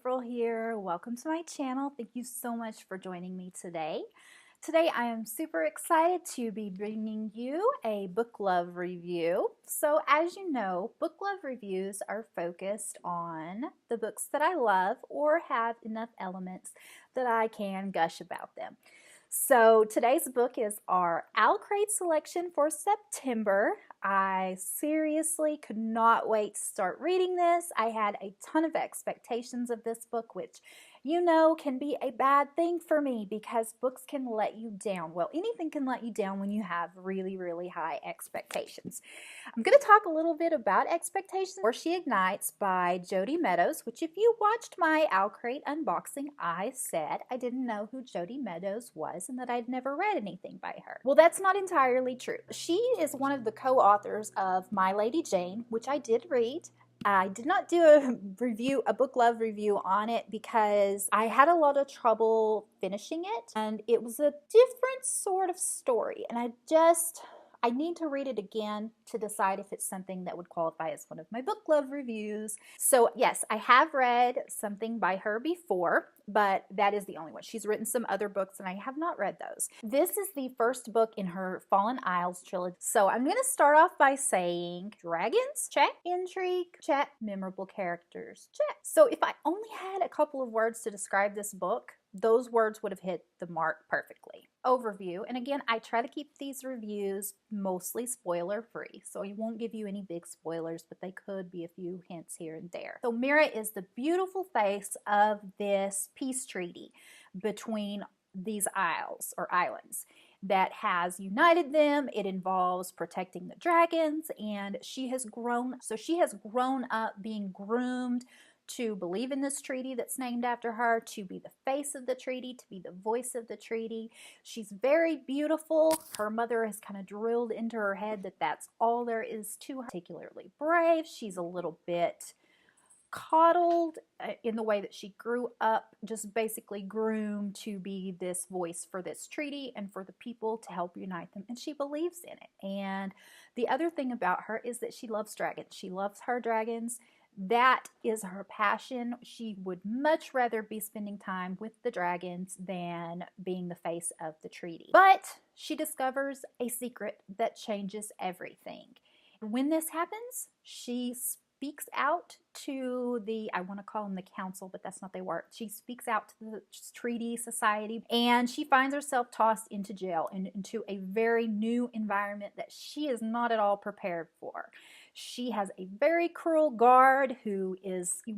April here. Welcome to my channel. Thank you so much for joining me today. Today I am super excited to be bringing you a BookLove review. So as you know, BookLove reviews are focused on the books that I love or have enough elements that I can gush about them. So today's book is our Owl Crate selection for September. I seriously could not wait to start reading this. I had a ton of expectations of this book, which you know can be a bad thing for me because books can let you down. Well, anything can let you down when you have really, really high expectations. I'm going to talk a little bit about Expectations or She Ignites by Jodi Meadows, which if you watched my Owl Crate unboxing, I said I didn't know who Jodi Meadows was and that I'd never read anything by her. Well, that's not entirely true. She is one of the co-authors of My Lady Jane, which I did read. I did not do a BookLove review on it because I had a lot of trouble finishing it and it was a different sort of story and I need to read it again to decide if it's something that would qualify as one of my BookLove reviews. So yes, I have read something by her before, but that is the only one. She's written some other books and I have not read those. This is the first book in her Fallen Isles trilogy. So I'm going to start off by saying dragons, check, intrigue, check, memorable characters, check. So if I only had a couple of words to describe this book, those words would have hit the mark perfectly. Overview, and again, I try to keep these reviews mostly spoiler free, so I won't give you any big spoilers, but they could be a few hints here and there. So Mira is the beautiful face of this peace treaty between these isles or islands that has united them. It involves protecting the dragons, and she has grown up being groomed to believe in this treaty that's named after her, to be the face of the treaty, to be the voice of the treaty. She's very beautiful. Her mother has kind of drilled into her head that that's all there is to her. Particularly brave. She's a little bit coddled in the way that she grew up, just basically groomed to be this voice for this treaty and for the people to help unite them, and she believes in it. And the other thing about her is that she loves dragons. She loves her dragons. That is her passion. She would much rather be spending time with the dragons than being the face of the treaty. But she discovers a secret that changes everything. When this happens, she speaks out to I want to call them the council, but that's not the word. She speaks out to the treaty society, and she finds herself tossed into jail and into a very new environment that she is not at all prepared for. She has a very cruel guard who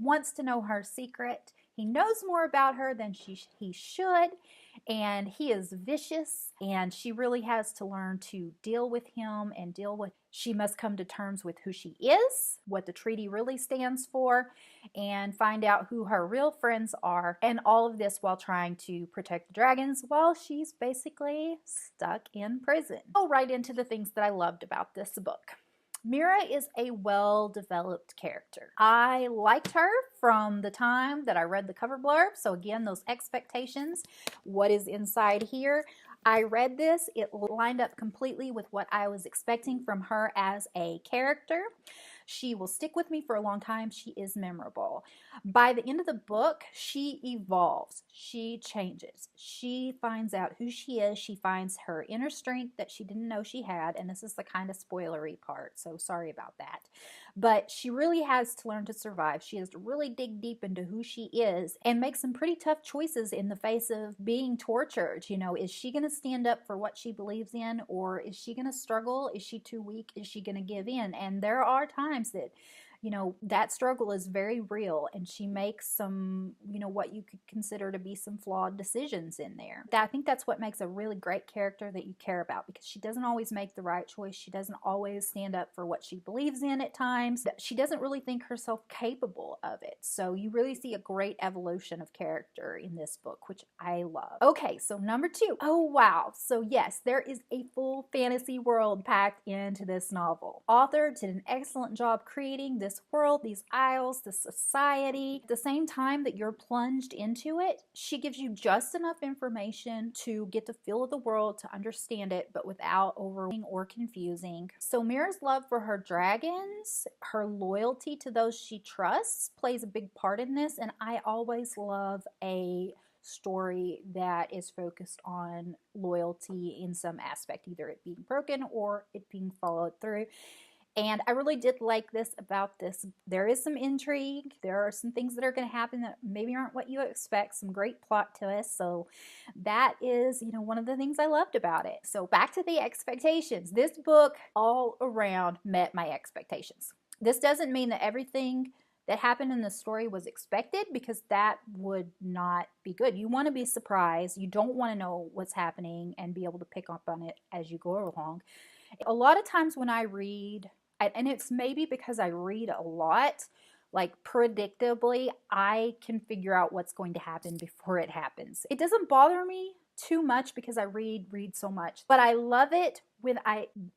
wants to know her secret. He knows more about her than he should, and he is vicious, and she really has to learn to deal with him and she must come to terms with who she is, what the treaty really stands for, and find out who her real friends are, and all of this while trying to protect the dragons while she's basically stuck in prison. I'll go right into the things that I loved about this book. Mira is a well-developed character. I liked her from the time that I read the cover blurb. So again, those expectations, what is inside here. I read this, it lined up completely with what I was expecting from her as a character. She will stick with me for a long time. She is memorable. By the end of the book, she evolves. She changes. She finds out who she is. She finds her inner strength that she didn't know she had. And this is the kind of spoilery part, so sorry about that. But she really has to learn to survive. She has to really dig deep into who she is and make some pretty tough choices in the face of being tortured. You know, is she going to stand up for what she believes in, or is she going to struggle? Is she too weak? Is she going to give in? And there are times that, you know, that struggle is very real, and she makes some, you know, what you could consider to be some flawed decisions in there. I think that's what makes a really great character that you care about, because she doesn't always make the right choice. She doesn't always stand up for what she believes in at times. She doesn't really think herself capable of it. So you really see a great evolution of character in this book, which I love. Okay, so number 2. Oh, wow. So yes, there is a full fantasy world packed into this novel. Author did an excellent job creating this this world, these isles, this society. At the same time that you're plunged into it, she gives you just enough information to get the feel of the world, to understand it, but without overwhelming or confusing. So Mira's love for her dragons, her loyalty to those she trusts plays a big part in this, and I always love a story that is focused on loyalty in some aspect, either it being broken or it being followed through. And I really did like this about this. There is some intrigue. There are some things that are going to happen that maybe aren't what you expect. Some great plot twists. So that is, one of the things I loved about it. So back to the expectations. This book all around met my expectations. This doesn't mean that everything that happened in the story was expected, because that would not be good. You want to be surprised. You don't want to know what's happening and be able to pick up on it as you go along. A lot of times when I read, and it's maybe because I read a lot, like predictably, I can figure out what's going to happen before it happens. It doesn't bother me too much because I read so much, but I love it when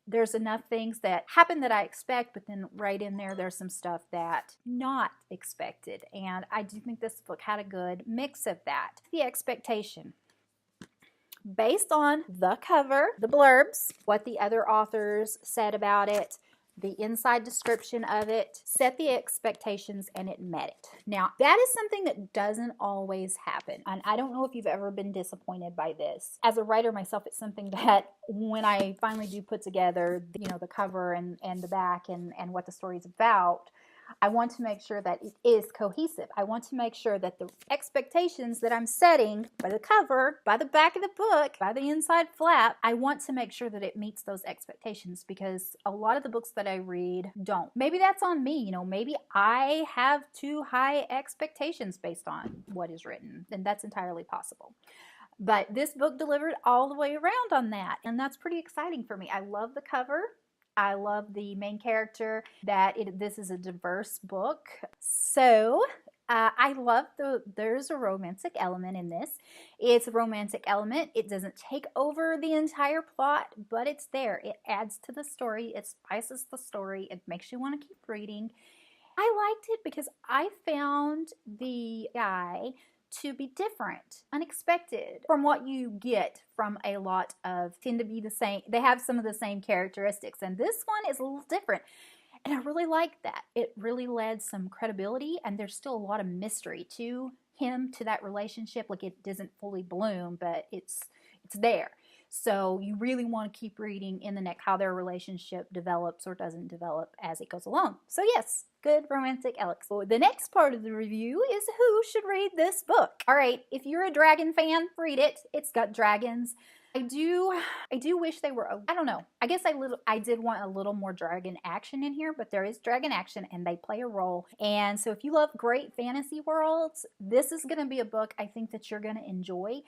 there's enough things that happen that I expect, but then right in there's some stuff that not expected. And I do think this book had a good mix of that. The expectation. Based on the cover, the blurbs, what the other authors said about it, the inside description of it, set the expectations, and it met it. Now, that is something that doesn't always happen. And I don't know if you've ever been disappointed by this. As a writer myself, it's something that when I finally do put together, the cover and the back and what the story's about, I want to make sure that it is cohesive. I want to make sure that the expectations that I'm setting by the cover, by the back of the book, by the inside flap, I want to make sure that it meets those expectations, because a lot of the books that I read don't. Maybe that's on me. Maybe I have too high expectations based on what is written, and that's entirely possible. But this book delivered all the way around on that, and that's pretty exciting for me. I love the cover. I love the main character, this is a diverse book. So I love there's a romantic element in this. It's a romantic element. It doesn't take over the entire plot, but it's there. It adds to the story. It spices the story. It makes you want to keep reading. I liked it because I found the guy to be different, unexpected from what you get from a lot of, tend to be the same. They have some of the same characteristics, and this one is a little different. And I really like that. It really led some credibility, and there's still a lot of mystery to him, to that relationship. Like, it doesn't fully bloom, but it's there. So you really want to keep reading in the next how their relationship develops or doesn't develop as it goes along. So yes, good romantic element. So the next part of the review is who should read this book. All right, if you're a dragon fan, read it. It's got dragons. I do wish they were, I don't know. I guess I did want a little more dragon action in here, but there is dragon action and they play a role. And so if you love great fantasy worlds, this is going to be a book I think that you're going to enjoy.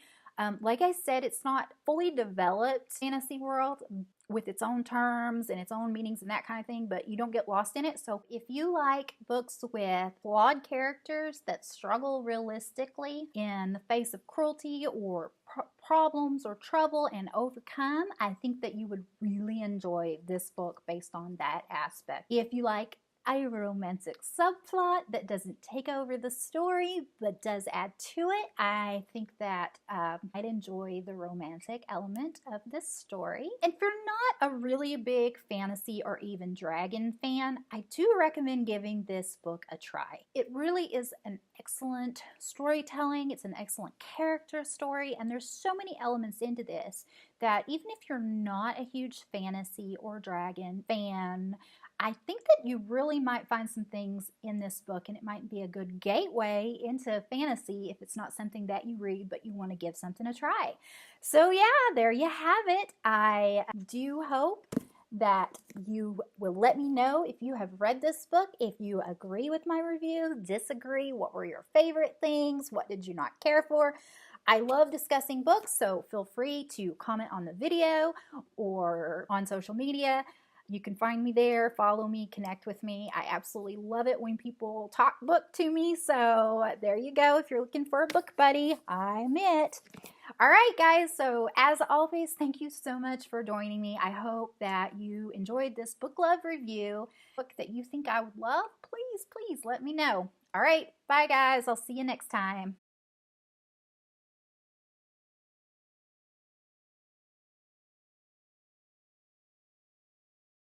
Like I said, it's not fully developed fantasy world with its own terms and its own meanings and that kind of thing, but you don't get lost in it. So if you like books with flawed characters that struggle realistically in the face of cruelty or problems or trouble and overcome, I think that you would really enjoy this book based on that aspect. If you like a romantic subplot that doesn't take over the story but does add to it, I think that I'd enjoy the romantic element of this story. And if you're not a really big fantasy or even dragon fan, I do recommend giving this book a try. It really is an excellent storytelling. It's an excellent character story, and there's so many elements into this that even if you're not a huge fantasy or dragon fan, I think that you really might find some things in this book, and it might be a good gateway into fantasy if it's not something that you read but you want to give something a try. So yeah, there you have it. I do hope that you will let me know if you have read this book, if you agree with my review, disagree, what were your favorite things, what did you not care for. I love discussing books, so feel free to comment on the video or on social media. You can find me there, follow me, connect with me. I absolutely love it when people talk book to me. So there you go. If you're looking for a book buddy, I'm it. All right, guys. So as always, thank you so much for joining me. I hope that you enjoyed this book love review. Book that you think I would love, please let me know. All right. Bye, guys. I'll see you next time.